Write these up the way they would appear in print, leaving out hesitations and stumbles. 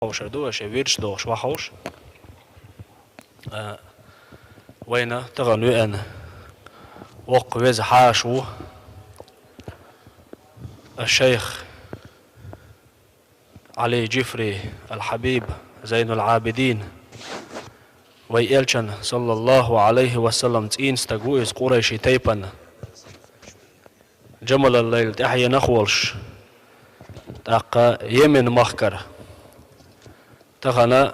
دوش ويرش دوش وحوش وين تغنو أن وقوز حاشو الشيخ علي جفري الحبيب زين العابدين ويلشن صلى الله عليه وسلم تين استقويز قريشي تيبن جمل الليل تحيي نخولش تاقا يمن مخكر تغنى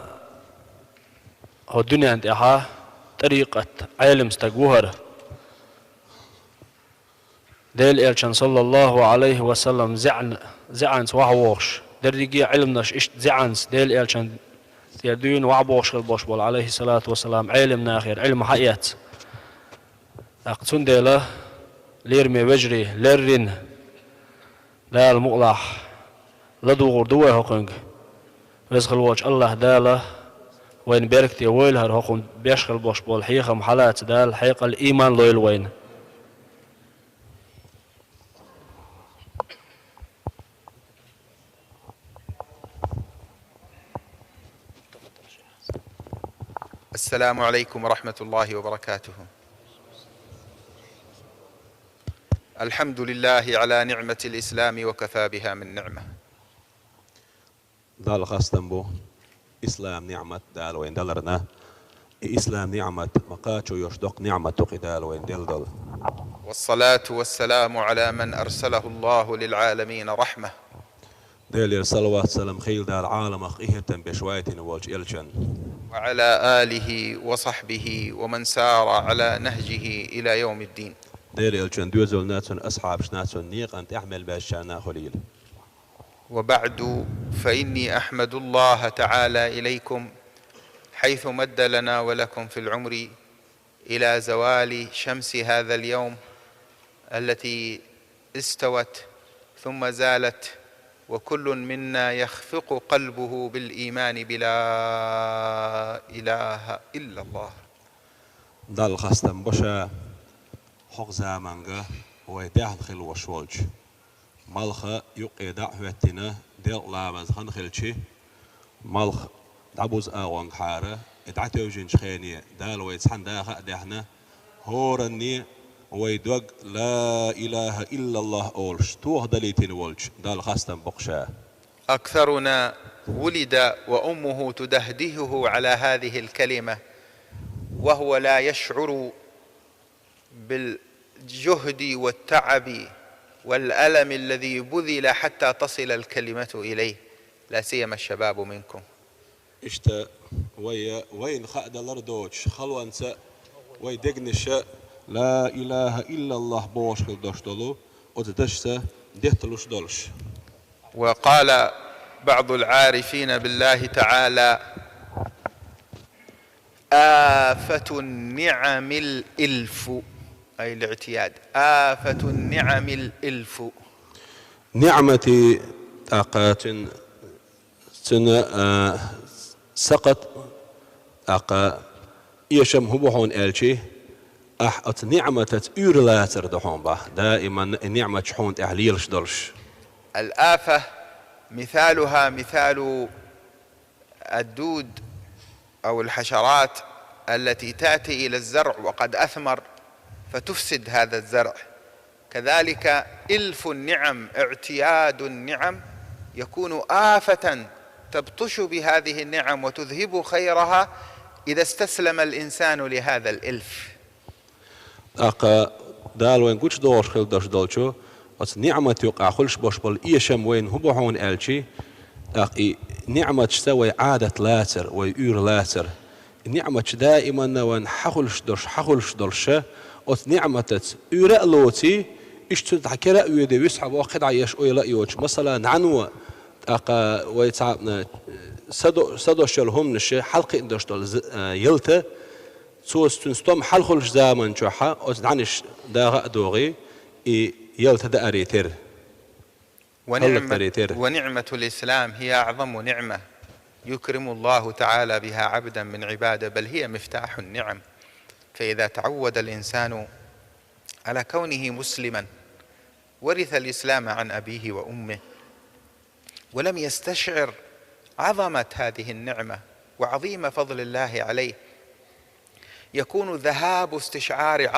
هو الدنيا انتها طريقة علم استقوهر ديل إلشان صلى الله عليه وسلم زعنس وحوش درجي علمناش إشت زعنس ديل إلشان تيدين وعبوش البوشبول عليه الصلاة والسلام علم ناخر علم حياة أقتون ديلا ليرمي وجري ليرين لا المقلح لدو غردوه هقنق ويسخل وجه الله داله وين بيركتي ويلهر هقن بيشخل بوشبول حيقة محلات دال حيقة الإيمان لويل وين السلام عليكم ورحمة الله وبركاته. الحمد لله على نعمة الإسلام وكفى بها من نعمة. دال خاستن بو إسلام نعمة دال وين دلرنا إسلام نعمة مقاتشو يشدق نعمة قدال وين دل والصلاة والسلام على من أرسله الله للعالمين رحمة. ديل صلوات سلام خيل دال عالم إهتم بشويتين والج إلشن وعلى آله وصحبه ومن سار على نهجه إلى يوم الدين. ديل إلشن دوزل ناتون أصحاب شناتون نيق أنت أحمل باشانا خليل. وبعد فإني أحمد الله تعالى إليكم حيث مد لنا ولكم في العمر إلى زوال شمس هذا اليوم التي استوت ثم زالت وكل منا يخفق قلبه بالإيمان بلا إله إلا الله. دال خاستن بوشا حق زامنغا ويداهن خل وشولج مالخا يقيدع هوتنا ديل لابز خنخلشي مالخ دابوز آوان حارة ادعتوجين شخيني دال ويتسحن داخا دهنا هورني ويدوغ لا إله إلا الله أولش توه دليتين ولج دال خاستن بقشا. أكثرنا ولد وأمه تدهدهه على هذه الكلمة وهو لا يشعر بالجهد والتعب والألم الذي بذل حتى تصل الكلمة إليه، لا سيما الشباب منكم. اشتا وين خأد الأردوش خلوانسا ويدقنش لا إله إلا الله بوش خلدوش دولو وتدشسا ديتلوش دولش. وقال بعض العارفين بالله تعالى آفة النعم الإلف، أي الاعتياد، آفة النعم الإلف. نعمتي طاقات سقط أقا يشم هبوحون ألشي أحط نعمة أورلاتر دهون به دائما نعمة شحون تحليلش دلش. الآفة مثالها مثال الدود أو الحشرات التي تأتي إلى الزرع وقد أثمر فتفسد هذا الزرع، كذلك إلف النعم اعتياد النعم يكون آفة تبطش بهذه النعم وتذهب خيرها إذا استسلم الإنسان لهذا الإلف. أقا دال وين قوش دور خل داش دالشو أت نعمة يقع خلش باش بال إيشم وين هبوحون ألشي أقي نعمة تسوي عادة لاتر ويور لاتر نعمة دائما وين حخلش دلش أت نعمة يورا لوتي إيش تحكي ويدي يسحب واحد عيش ويلا يوش مثلا عنوة أقا ويتعبنا سدوش لهم نشي حلقة داش دل يلته سوس تنستم حلخلش زمن جوحة أت عنش داغ دوغي يلته داريتر. ونعمة الإسلام هي أعظم نعمة يكرم الله تعالى بها عبدا من عباده، بل هي مفتاح النعم. فإذا تعود الإنسان على كونه مسلما ورث الإسلام عن أبيه وأمه ولم يستشعر عظمة هذه النعمة وعظيم فضل الله عليه، يكون ذهاب استشعار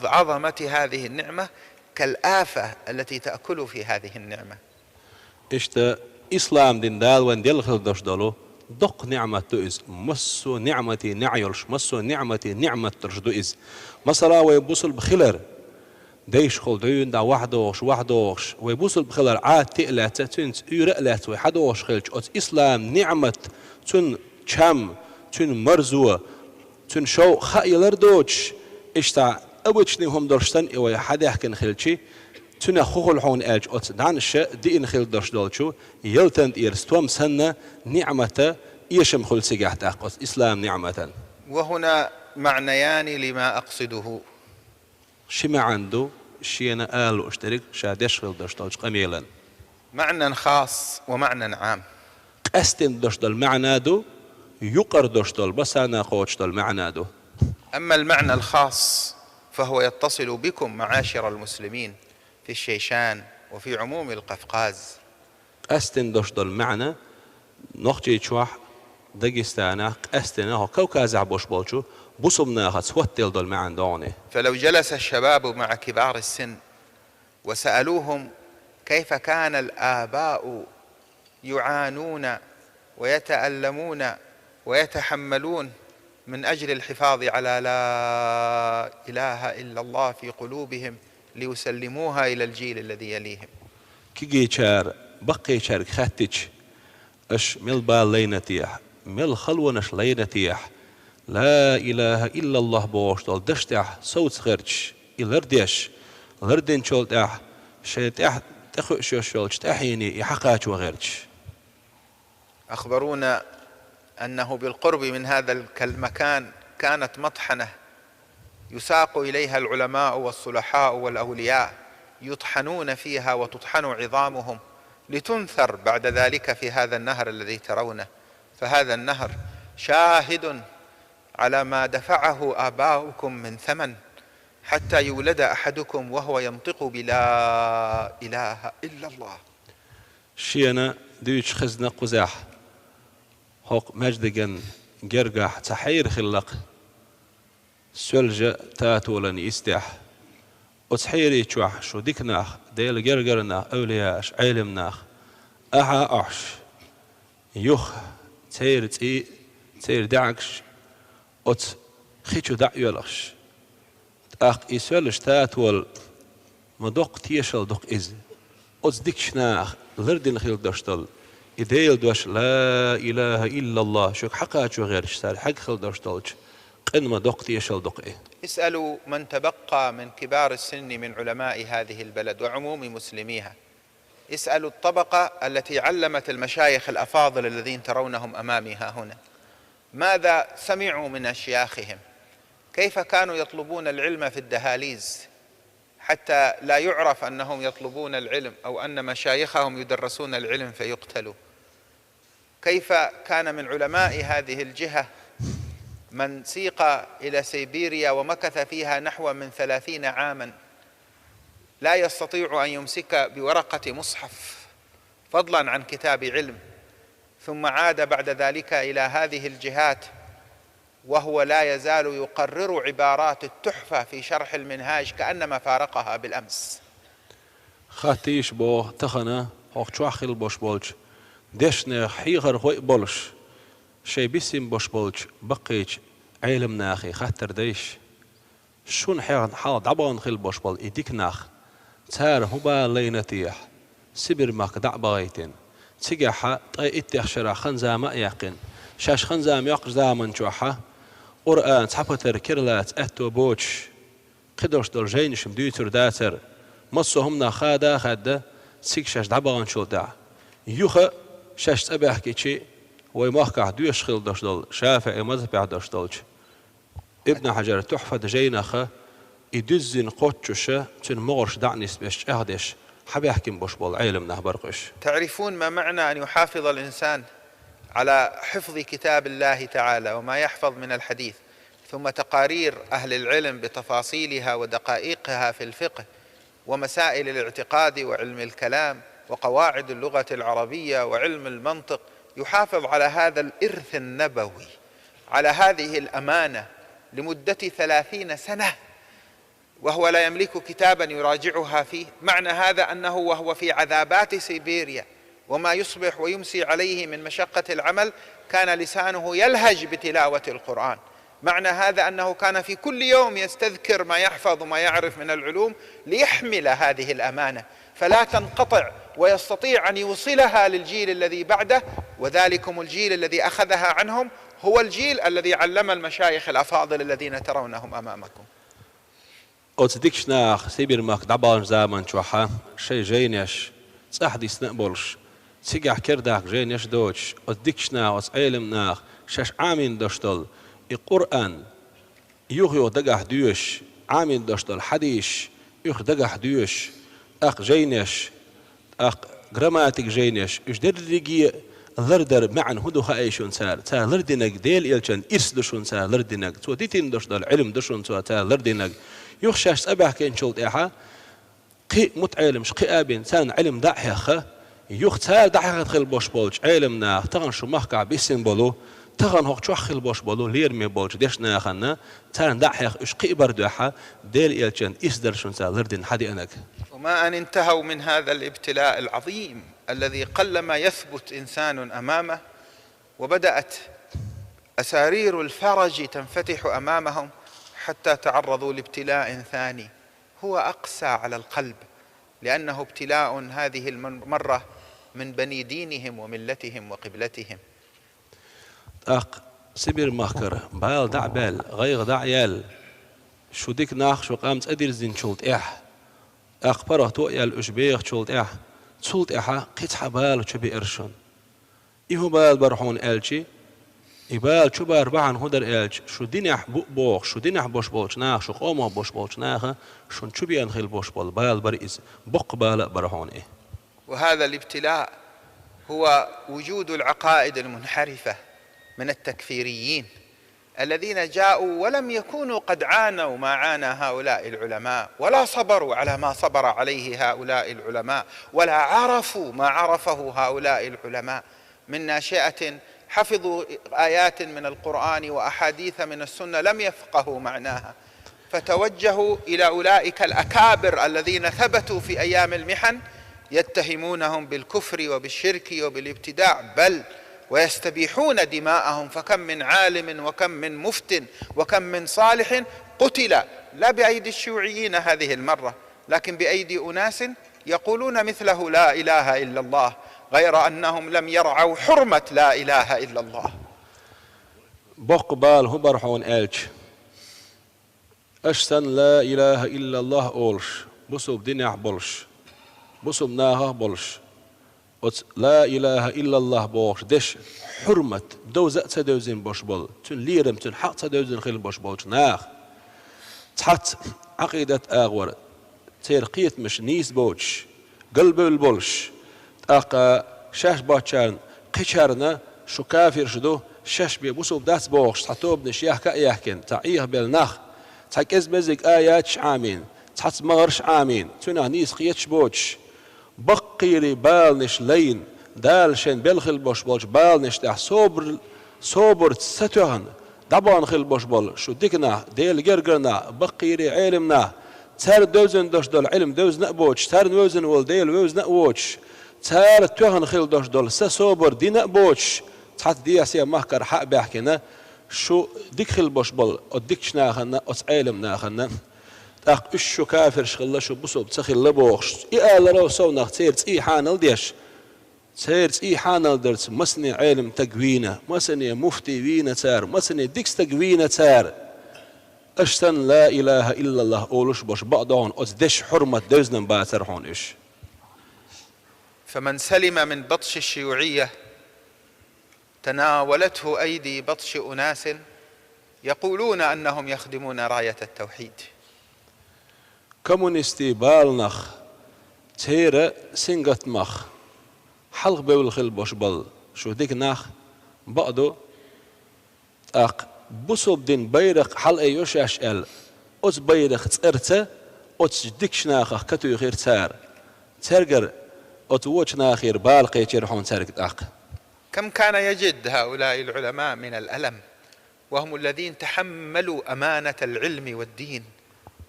عظمة هذه النعمة كالآفة التي تأكل في هذه النعمة. İşte İslam dindal ve del khildaş dalu dok ni'matu iz masu ni'mati na'yulş masu ni'mati ni'mattırş du iz masala ve busul bkhilar ديش خل دين دا وحدوش ويبوصل بخلال عاد تقلات تنت يرقلات وحدوش خلج أت إسلام نعمة تن كم تن مرزوة تن شو خيلر دوش إشتا أبوشني هم درشتن إيوه حدا يحكي خلشي تن خوخل حون أج أت دانش دين خل درش دولشو يلتند إرستوم سنة نعمة يشم خل سجحت أقص إسلام نعمة. وهنا معنيان لما أقصده. شما عنده شينا قال واشترك شادش خل دشتالش قميلا معنى خاص ومعنى عام. قستن دشتال معنى دو يقر دشتال بس أنا قوتشتال معنى دو. أما المعنى الخاص فهو يتصل بكم معاشر المسلمين في الشيشان وفي عموم القفقاز. قستن دشتال معنى نخجي شوح داغستان قستن هو كوكاز عبوش بالشو بصمنا خصوتل دول معن دونه. فلو جلس الشباب مع كبار السن وسألوهم كيف كان الآباء يعانون ويتألمون ويتحملون من أجل الحفاظ على لا إله إلا الله في قلوبهم ليسلموها إلى الجيل الذي يليهم. كي شار بقي شار خاتش اش مل بالينتيح مل خلونش لينتيح لا إله إلا الله بوشتل دشتح صوت خرج إلرديش لردين شولتح شيتح تخش شولش تحيني يحقاش وغيرش. أخبرونا أنه بالقرب من هذا المكان كانت مطحنة يساق إليها العلماء والصلحاء والأولياء يطحنون فيها وتطحن عظامهم لتنثر بعد ذلك في هذا النهر الذي ترونه. فهذا النهر شاهد على ما دفعه آباؤكم من ثمن حتى يولد أحدكم وهو ينطق بلا إله إلا الله. شينا ديش خزنا قزاح هوق مجدقن جرقاح تحير خلق سلجة تاتولن يستح وتحيري تشوح شو ديكناخ ديل جرقرنا أولياش علمناخ أها أحش يخ تير دعكش أت خيشو دعيولخش أخ إسولش تاتول مدوق تيشل دوق إز أت ديكشناخ لردين خيل دشتل إديل دوش لا إله إلا الله شوك حقا شو غير اشتار حق خيل دشتلش قنما دوق تيشل دوق إيه. اسألوا من تبقى من كبار السن من علماء هذه البلد وعموم مسلميها، اسألوا الطبقة التي علمت المشايخ الأفاضل الذين ترونهم أمامي ها هنا ماذا سمعوا من أشياخهم، كيف كانوا يطلبون العلم في الدهاليز حتى لا يعرف أنهم يطلبون العلم أو أن مشايخهم يدرسون العلم فيقتلوا، كيف كان من علماء هذه الجهة من سيق إلى سيبيريا ومكث فيها نحو من 30 عاما لا يستطيع أن يمسك بورقة مصحف فضلا عن كتاب علم، ثم عاد بعد ذلك إلى هذه الجهات وهو لا يزال يقرر عبارات التحفة في شرح المنهاج كأنما فارقها بالأمس. خاتيش بو تخنا هوق شواخل بوش بولش دشنا حيغر خوي بولش شي بيسم بوش بولش بقيش علم ناخي خاطر ديش شون حيغن حال دعبان خيل بوش بول إيديك ناخ تار هبا لينتيح سبر ماك دعبايتين تيجاحا طي اتيخ شرا خنزا ما يقين شاش خنزا مياق زامن جوحا قرآن تحبتر كرلات اتو بوش قدرش دول جينش مديتر داتر مصو همنا خادا خادا تيك شاش دعبان شول دع يوخا شاش تباح كيشي ويماخكع دوش خيل داش دول شافعي مذهب داش دولش ابن حجر تحفة جيناخا يدزن قوتشوشا تن مغرش دعنيس بيش اهدش حب يحكم بوش بول علم نهبرقش. تعرفون ما معنى أن يحافظ الإنسان على حفظ كتاب الله تعالى وما يحفظ من الحديث ثم تقارير أهل العلم بتفاصيلها ودقائقها في الفقه ومسائل الاعتقاد وعلم الكلام وقواعد اللغة العربية وعلم المنطق، يحافظ على هذا الإرث النبوي، على هذه الأمانة لمدة 30 سنة وهو لا يملك كتابا يراجعها فيه، معنى هذا أنه وهو في عذابات سيبيريا وما يصبح ويمسي عليه من مشقة العمل كان لسانه يلهج بتلاوة القرآن. معنى هذا أنه كان في كل يوم يستذكر ما يحفظ وما يعرف من العلوم ليحمل هذه الأمانة فلا تنقطع، ويستطيع أن يوصلها للجيل الذي بعده، وذلكم الجيل الذي أخذها عنهم هو الجيل الذي علم المشايخ الأفاضل الذين ترونهم أمامكم. أتديكش ناخ سيبير ماك دبان زمان شوحا شيء جينيش صاحدي سنقبلش سيجح كرداك جينيش دوتش أتديكش ناخ علم ناخ شش عامين دشتل القرآن يغيو دقح ديوش عامين دشتل حديش يغ دقح ديوش أخ جينيش أخ جراماتيك جينيش إيش درجي لردر معن هدو خايشون سال تا لردنك ديل يلشن إرس دشون سال لردنك تو ديتين دشتل علم دشون تو تا لردنك يخشاش أباه كين شلت إيحا قي متعلمش قي أبين سان علم دحيخة يختار دحيخة خل باش بولش علمنا تغن شو مخكع بيسين بولو تغن هوك شو خل باش بولو ليرمي بولش ديش ناخنا سان دحيخ إيش قي بردوحة ديل يلشن إسدر شون سال لردن حدي أنك. وما أن انتهوا من هذا الابتلاء العظيم الذي قلما يثبت إنسان أمامه وبدأت أسارير الفرج تنفتح أمامهم حتى تعرضوا لابتلاء ثاني هو أقسى على القلب، لأنه ابتلاء هذه المرة من بني دينهم وملتهم وقبلتهم. أق سبير مخكر بال دع بال غير دع يال شو ديك ناخ شو قامت أدير زين شولت إح أخبره تويا الأشبيخ شولت إح شولت إحا قطع بال شبي إرشون إيهو بال برحون ألشي إبال شو باربعان هدر إلش شو دينح بوخ شو دينح بوش بولش ناخ شو قومه بوش بولش ناخ شو شو بينخل بوش بول بال برئيس بق بال برهون إيه. وهذا الابتلاء هو وجود العقائد المنحرفة من التكفيريين الذين جاءوا ولم يكونوا قد عانوا ما عانى هؤلاء العلماء ولا صبروا على ما صبر عليه هؤلاء العلماء ولا عرفوا ما عرفه هؤلاء العلماء من ناشئة حفظوا آيات من القرآن وأحاديث من السنة لم يفقهوا معناها فتوجهوا إلى أولئك الأكابر الذين ثبتوا في أيام المحن يتهمونهم بالكفر وبالشرك وبالابتداع بل ويستبيحون دماءهم. فكم من عالم وكم من مفت وكم من صالح قتل لا بأيدي الشيوعيين هذه المرة لكن بأيدي أناس يقولون مثله لا إله إلا الله غير أنهم لم يرعوا حرمة لا إله إلا الله. بقبال هو برحون ألش أشتن لا إله إلا الله أولش بصوب دنيا بولش بصوب ناها بولش لا إله إلا الله بولش دش حرمة دوزة تدوزين بوش بول تن ليرم تن حق تدوزين خيل بوش بولش ناخ تحت عقيدة آغور ترقيت مش نيس بوش قلب البولش أقا شاش باتشان قشرنا شو كافر شدو شاش بيبوسو بداس بوخش تحتوب نشيح كأيحكن تعيه بالنخ تحكز مزيك آيات شعامين تحت مغرش عامين تنا نيس قيتش بوش بقيري بالنش لين دالشن بالخل بوش بولش بالنش تح صبر ستوهن دبان خل بوش بول شو ديكنا ديل جرجرنا بقيري علمنا تار دوزن دوش دول علم دوز نقبوش تار وزن والديل وز نقوش تار توهن خل دوش دول سصبر دي نقبوش تحت دي اسيا مهكر حق بيحكينا شو ديك خل بوش بول وديكش ناخنا علم ناخنا تاق شو كافر شغل شو بصوب تخيل لبوخش إيه لو صونخ تيرت إيه حانل ديش تيرت إيه حانل درت مسني علم تقوينه مسني مفتي وينه تار مسني ديكس تقوينه تار أشتن لا إله إلا الله أولش باش بعضهم أزدش حرمة دوزن باترحون إيش. فمن سلم من بطش الشيوعية تناولته أيدي بطش أناس يقولون أنهم يخدمون راية التوحيد. كومونستي بالنخ تيرا سنغت مخ حلق بولخل باش بل شو ديك نخ بعضو أق بصوب دين بيرق حلق يوش أشأل أز بيرق ترته أز ديكش ناخ كتو يخير تار ترقر أتوش ناخير بالقي تيرحون تارك أق كم كان يجد هؤلاء العلماء من الألم، وهم الذين تحملوا أمانة العلم والدين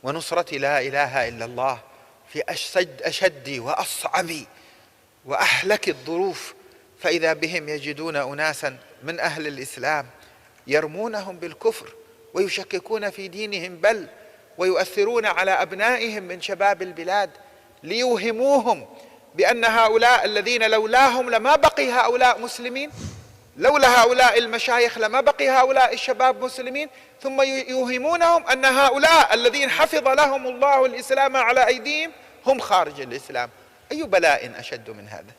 ونصرة لا إله إلا الله في أشد وأصعب وأحلك الظروف، فإذا بهم يجدون أناسا من أهل الإسلام يرمونهم بالكفر ويشككون في دينهم، بل ويؤثرون على أبنائهم من شباب البلاد ليوهموهم بأن هؤلاء الذين لولاهم لما بقي هؤلاء مسلمين، لولا هؤلاء المشايخ لما بقي هؤلاء الشباب مسلمين، ثم يوهمونهم أن هؤلاء الذين حفظ لهم الله الإسلام على أيديهم هم خارج الإسلام. أي بلاء أشد من هذا؟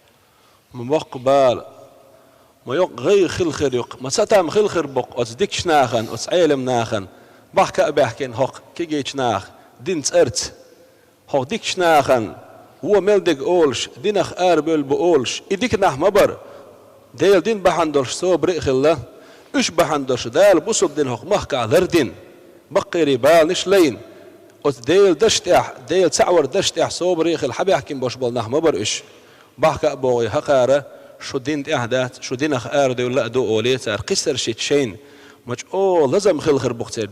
مقبال ما يق غير خلخر يق ما ستام خلخر بق أصدقش ناخن أصعيلم ناخن بحكا بحكين هق كيجيش ناخ دين تأرت هق ديكش ناخن هو ملدق أولش دينخ أربل بأولش إديك ناخ مبر ديل دين بحندرش سو بريخ الله إيش بحندرش دال بصب دين هق محكا ذردين بقي ربال نش لين أت ديل دشتح ديل تعور دشتح سو بريخ الحبي حكيم باش بال ناخ مبر إيش بحكا بوغي حقارة شو دين احداث شو دين اخ ارد ولا دو اوليت قصر شيت شين مج او لازم خلخر بوقتين